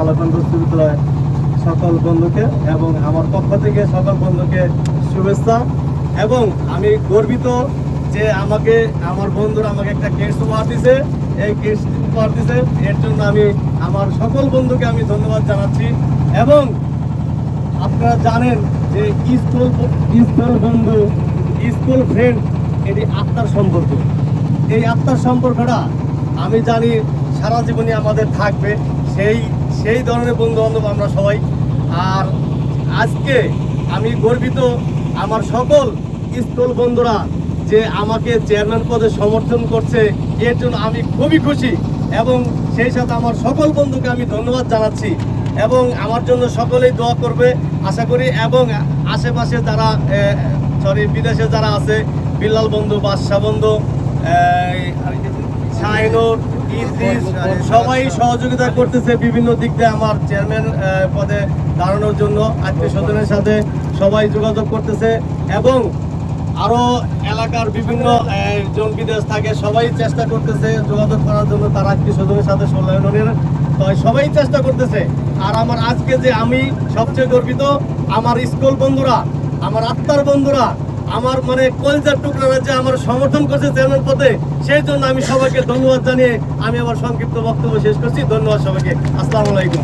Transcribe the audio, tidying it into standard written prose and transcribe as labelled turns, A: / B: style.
A: বালকগঞ্জ উচ্চ বিদ্যালয়ের সকল বন্ধুকে এবং আমার পক্ষ থেকে সকল বন্ধুকে শুভেচ্ছা। এবং আমি গর্বিত যে আমার বন্ধুরা আমাকে একটা কেস উপহার দিছে। এই কেস উপহার দিছে, এর জন্য আমি আমার সকল বন্ধুকে আমি ধন্যবাদ জানাচ্ছি। এবং আপনারা জানেন যে স্কুল বন্ধু, স্কুল ফ্রেন্ড, এটি আত্মার সম্পর্ক। এই আত্মার সম্পর্কটা আমি জানি সারা জীবনই আমাদের থাকবে, সেই ধরনের বন্ধু বান্ধব আমরা সবাই। আর আজকে আমি গর্বিত আমার সকল স্কুল বন্ধুরা যে আমাকে চেয়ারম্যান পদে সমর্থন করছে, এর জন্য আমি খুবই খুশি। এবং সেই সাথে আমার সকল বন্ধুকে আমি ধন্যবাদ জানাচ্ছি এবং আমার জন্য সকলেই দোয়া করবে আশা করি। এবং আশেপাশে যারা বিদেশে যারা আছে, বিল্লাল বন্ধু, বাদশা বন্ধু, শাহিনুর, ইদ্রিস, সবাই সহযোগিতা করতেছে বিভিন্ন দিক দিয়ে আমার চেয়ারম্যান পদে দাঁড়ানোর জন্য। আত্মীয় স্বজনের সাথে সবাই যোগাযোগ করতেছে এবং আরও এলাকার বিভিন্ন জন বিদেশ থাকে, সবাই চেষ্টা করতেছে যোগাযোগ করার জন্য তার আত্মীয় স্বজনের সাথে সংলগ্নের, তো সবাই চেষ্টা করতেছে। আর আমার আজকে যে আমি সবচেয়ে গর্বিত, আমার স্কুল বন্ধুরা, আমার আত্মার বন্ধুরা, আমার মানে কলজার টুকরারা যে আমার সমর্থন করছে চেয়ারম্যান পদে, সেই জন্য আমি সবাইকে ধন্যবাদ জানিয়ে আমি আমার সংক্ষিপ্ত বক্তব্য শেষ করছি। ধন্যবাদ সবাইকে। আসসালামু আলাইকুম।